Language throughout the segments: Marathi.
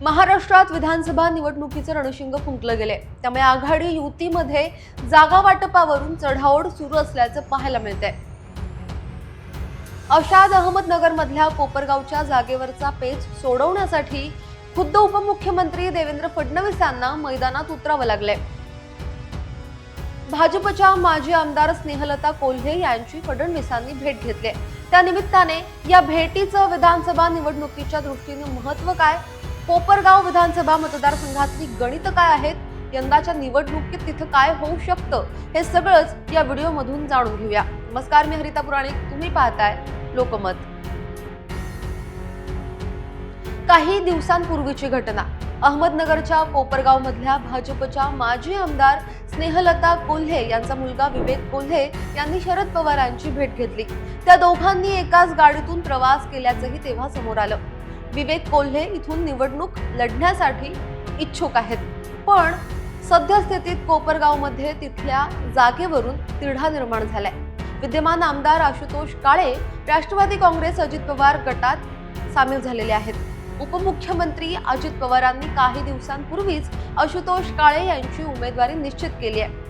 महाराष्ट्रात विधानसभा निवडणुकीचे रणशिंग फुंकलं गेले, त्यामुळे आघाडी युतीमध्ये जागा वाटपावरून चढाओढ सुरू असल्याचं पाहायला मिळतंय। अशात अहमदनगरमधल्या कोपरगावच्या जागेवरचा पेच सोडवण्यासाठी खुद्द उपमुख्यमंत्री देवेंद्र फडणवीस यांना मैदानात उतरावं लागलंय। भाजपच्या माजी आमदार स्नेहलता कोल्हे यांची फडणवीसांनी भेट घेतली। त्या निमित्ताने या भेटीचं विधानसभा निवडणुकीच्या दृष्टीने महत्त्व काय, कोपरगाव विधानसभा मतदारसंघातली गणित काय आहेत, यंदाच्या निवडणुकीत तिथं काय होऊ शकतं, हे सगळंच या व्हिडिओमधून जाणून घेऊया। नमस्कार, मी हरिता पुराणिक, तुम्ही पाहताय लोकमत। काही दिवसांपूर्वीची घटना। अहमदनगरच्या कोपरगाव मधल्या भाजपच्या माजी आमदार स्नेहलता कोल्हे यांचा मुलगा विवेक कोल्हे यांनी शरद पवारांची भेट घेतली। त्या दोघांनी एकाच गाडीतून प्रवास केल्याचंही तेव्हा समोर आलं। विवेक कोल्हे इथून निवडणूक लढण्यासाठी इच्छुक आहेत, पण सद्यस्थितीत कोपरगावमध्ये तिथल्या जागेवरून तिढा निर्माण झालाय। विद्यमान आमदार आशुतोष काळे राष्ट्रवादी काँग्रेस अजित पवार गटात सामील झालेले आहेत। उपमुख्यमंत्री अजित पवारांनी काही दिवसांपूर्वीच आशुतोष काळे यांची उमेदवारी निश्चित केली आहे।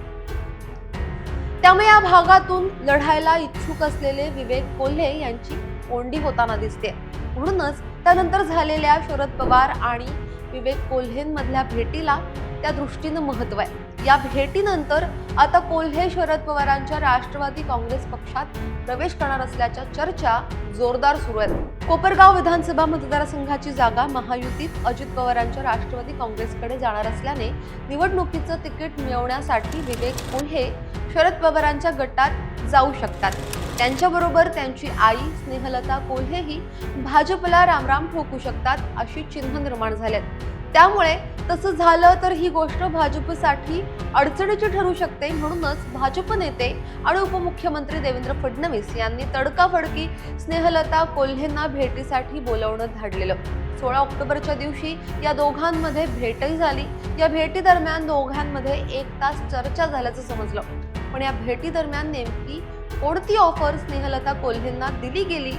त्यामुळे या भागातून लढायला इच्छुक असलेले विवेक कोल्हे यांची कोंडी होताना दिसते। म्हणूनच त्यानंतर झालेल्या शरद पवार आणि विवेक कोल्हेंमधल्या भेटीला त्या दृष्टीनं महत्त्व आहे। या भेटीनंतर आता कोल्हे शरद पवारांच्या राष्ट्रवादी काँग्रेस पक्षात प्रवेश करणार असल्याच्या चर्चा जोरदार सुरू आहेत। कोपरगाव विधानसभा मतदारसंघाची जागा महायुतीत अजित पवारांच्या राष्ट्रवादी काँग्रेसकडे जाणार असल्याने निवडणुकीचं तिकीट मिळवण्यासाठी विवेक कोल्हे शरद पवारांच्या गटात जाऊ शकतात। त्यांच्याबरोबर त्यांची आई स्नेहलता कोल्हेही भाजपला रामराम ठोकू शकतात, अशी चिन्ह निर्माण झालेत। त्यामुळे तसं झालं तर ही गोष्ट भाजपसाठी अडचणीची ठरू शकते। म्हणूनच भाजप नेते आणि उपमुख्यमंत्री देवेंद्र फडणवीस यांनी तडकाफडकी स्नेहलता कोल्हेंना भेटीसाठी बोलावणं धाडलेलं। 16 ऑक्टोबरच्या दिवशी या दोघांमध्ये भेटही झाली। या भेटी दरम्यान दोघांमध्ये 1 तास चर्चा झाल्याचं समजलं, पण या भेटी दरम्यान नेमकी कोणती ऑफर स्नेहलता कोल्हेंना दिली गेली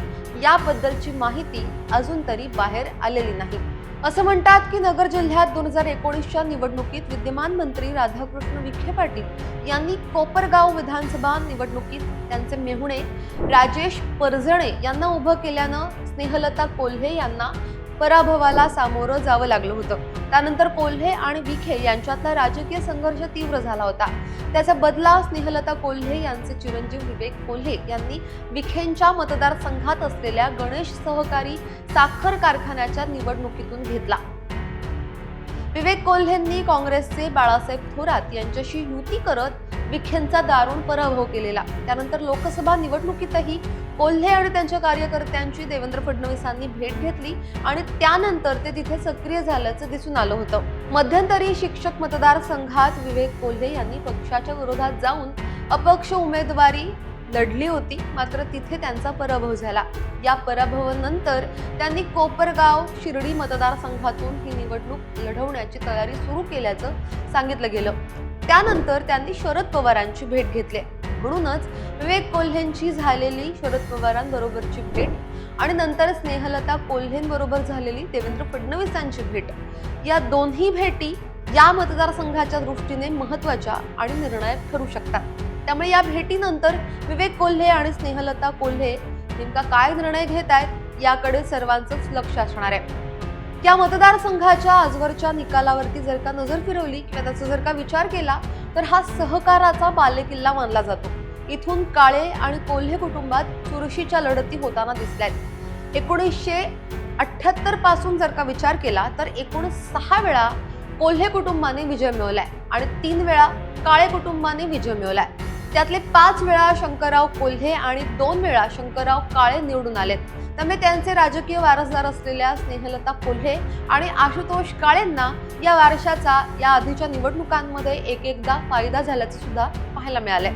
याबद्दलची माहिती अजून तरी बाहेर आलेली नाही। असं म्हणतात की नगर जिल्ह्यात 2019च्या निवडणुकीत विद्यमान मंत्री राधाकृष्ण विखे पाटील यांनी कोपरगाव विधानसभा निवडणुकीत त्यांचे मेहुणे राजेश परजणे यांना उभं केल्यानं स्नेहलता कोल्हे यांना पराभवाला सामोरं जावं लागलं होतं। त्यानंतर कोल्हे आणि विखे यांच्यातला राजकीय संघर्ष तीव्र झाला होता। त्याचा बदला स्नेहलता कोल्हे यांचे चिरंजीव विवेक कोल्हे यांनी विखेंच्या मतदारसंघात असलेल्या गणेश सहकारी साखर कारखान्याच्या निवडणुकीतून घेतला। विवेक कोल्हेंनी काँग्रेसचे बाळासाहेब थोरात यांच्याशी युती करत विखेंचा दारुण पराभव केलेला। त्यानंतर लोकसभा निवडणुकीतही कोल्हे आणि त्यांच्या कार्यकर्त्यांची देवेंद्र फडणवीसांनी भेट घेतली आणि त्यानंतर ते तिथे सक्रिय झाल्याचं दिसून आलं होतं। मध्यंतरी शिक्षक मतदारसंघात विवेक कोल्हे यांनी पक्षाच्या विरोधात जाऊन अपक्ष उमेदवारी लढली होती, मात्र तिथे त्यांचा पराभव झाला। या पराभवानंतर त्यांनी कोपरगाव शिर्डी मतदारसंघातून ही निवडणूक लढवण्याची तयारी सुरू केल्याचं सांगितलं गेलं। त्यानंतर त्यांनी शरद पवारांची भेट घेतली। म्हणूनच विवेक कोल्हेंची झालेली शरद पवारांबरोबरची भेट आणि नंतर स्नेहलता कोल्हेंबरोबर झालेली देवेंद्र फडणवीसांची भेट, या दोन्ही भेटी या मतदारसंघाच्या दृष्टीने महत्त्वाच्या आणि निर्णायक ठरू शकतात। त्यामुळे या भेटीनंतर विवेक कोल्हे आणि स्नेहलता कोल्हे नेमका काय निर्णय घेत आहेत याकडे सर्वांचंच लक्ष असणार आहे। या मतदारसंघाच्या आजवरच्या निकालावरती जर का नजर फिरवली किंवा त्याचा जर का विचार केला तर हा सहकाराचा बालेकिल्ला मानला जातो। इथून काळे आणि कोल्हे कुटुंबात चुरशीच्या लढती होताना दिसल्यात। 1978 पासून जर का विचार केला तर एकूण 6 वेळा कोल्हे कुटुंबाने विजय मिळवलाय आणि 3 वेळा काळे कुटुंबाने विजय मिळवलाय। त्यातले 5 वेळा शंकरराव कोल्हे आणि 2 वेळा शंकरराव काळे निवडून आलेत। त्यामुळे त्यांचे राजकीय वारसदार असलेल्या स्नेहलता कोल्हे आणि आशुतोष काळेंना या वारशाचा या आधीच्या निवडणुकांमध्ये एकदा फायदा झाल्याचं सुद्धा पाहायला मिळालंय।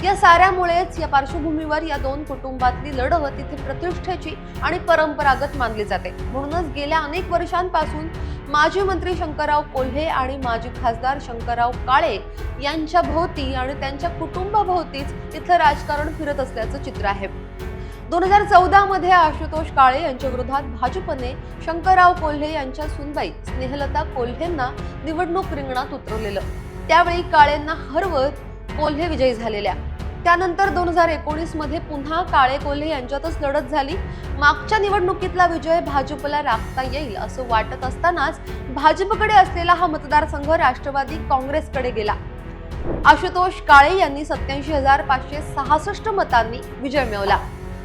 या साऱ्यामुळेच या पार्श्वभूमीवर या 2 कुटुंबातली लढत इथे प्रतिष्ठेची आणि परंपरागत मानली जाते। म्हणूनच गेल्या अनेक वर्षांपासून माजी मंत्री शंकरराव कोल्हे आणि माजी खासदार शंकरराव काळे यांच्या भोवती आणि त्यांच्या कुटुंबाभोवतीच इथलं राजकारण फिरत असल्याचं चित्र आहे। 2014 मध्ये आशुतोष काळे यांच्या विरोधात भाजपने शंकरराव कोल्हे यांच्या सुनबाई स्नेहलता कोल्हेंना निवडणूक रिंगणात उतरवलेलं. त्यावेळी काळेंना हरवत कोल्हे विजयी झालेल्या. त्यानंतर 2019 मध्ये पुन्हा काळे कोल्हे यांच्यातच लढत झाली. मागच्या निवडणुकीतला विजय भाजपला राखता येईल असं वाटत असतानाच भाजपकडे असलेला हा मतदारसंघ राष्ट्रवादी काँग्रेसकडे गेला. आशुतोष काळे यांनी 87,566 मतांनी विजय मिळवला.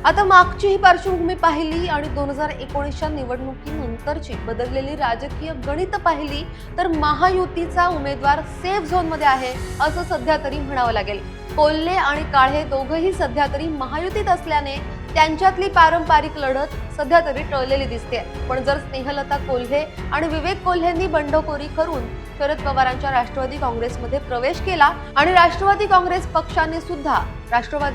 आता मागची ही पार्श्वभूमी पाहिली आणि 2019च्या निवडणुकीनंतरची बदललेली राजकीय गणित पाहिली तर महायुतीचा उमेदवार सेफ झोन मध्ये आहे असं सध्या तरी म्हणावं लागेल. कोल्हे आणि काळे दोघंही सध्या तरी महायुतीत असल्याने त्यांच्यातली पारंपरिक लढत सध्या तरी टळलेली दिसते. पण जर स्नेहलता कोल्हे आणि विवेक कोल्हेंनी बंडखोरी करून शरद पवारांच्या राष्ट्रवादी काँग्रेसमध्ये प्रवेश केला आणि राष्ट्रवादी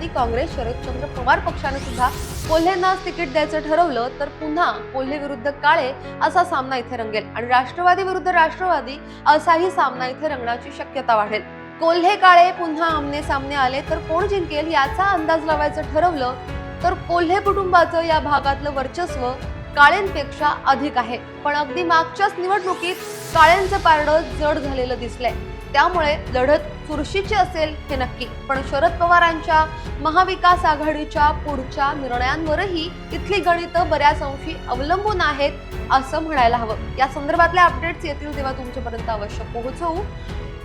काँग्रेस शरदचंद्र पवार पक्षाने सुद्धा कोल्हेंना तिकीट द्यायचं ठरवलं तर पुन्हा कोल्हे विरुद्ध काळे असा सामना इथे रंगेल आणि राष्ट्रवादी विरुद्ध राष्ट्रवादी असाही सामना इथे रंगण्याची शक्यता वाढेल. कोल्हे काळे पुन्हा आमने सामने आले तर कोण जिंकेल याचा अंदाज लावायचं ठरवलं तर कोल्हे कुटुंबाचं या भागातलं वर्चस्व काळेंपेक्षा अधिक आहे. पण अगदी मागच्याच निवडणुकीत काळेंचं पारडं जड झालेलं दिसलंय. त्यामुळे लढत चुरशीची असेल हे नक्की. पण शरद पवारांच्या महाविकास आघाडीच्या पुढच्या निर्णयांवरही इथली गणितं बऱ्याच अंशी अवलंबून आहेत असं म्हणायला हवं. या संदर्भातल्या अपडेट्स येतील तेव्हा तुमच्यापर्यंत अवश्य पोहोचवू.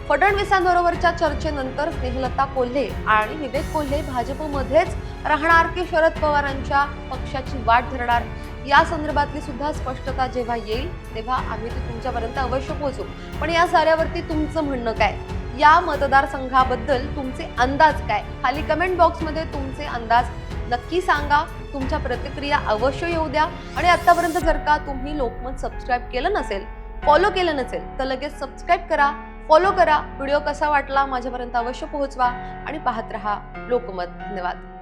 फडणवीसांबरोबरच्या चर्चेनंतर स्नेहलता कोल्हे आणि विवेक कोल्हे भाजपमध्येच राहणार की शरद पवारांच्या पक्षाची वाट धरणार या संदर्भातली सुद्धा स्पष्टता जेव्हा येईल तेव्हा आम्ही ती तुमच्यापर्यंत अवश्य पोहोचू. पण या साऱ्यावरती तुमचं म्हणणं काय? या मतदारसंघाबद्दल तुमचे अंदाज काय? खाली कमेंट बॉक्समध्ये तुमचे अंदाज नक्की सांगा. तुमच्या प्रतिक्रिया अवश्य येऊ द्या. आणि आतापर्यंत जर का तुम्ही लोकमत सबस्क्राईब केलं नसेल, फॉलो केलं नसेल तर लगेच सबस्क्राईब करा, फॉलो करा. व्हिडिओ कसा वाटला माझ्यापर्यंत अवश्य पोहोचवा आणि पाहत रहा लोकमत. धन्यवाद.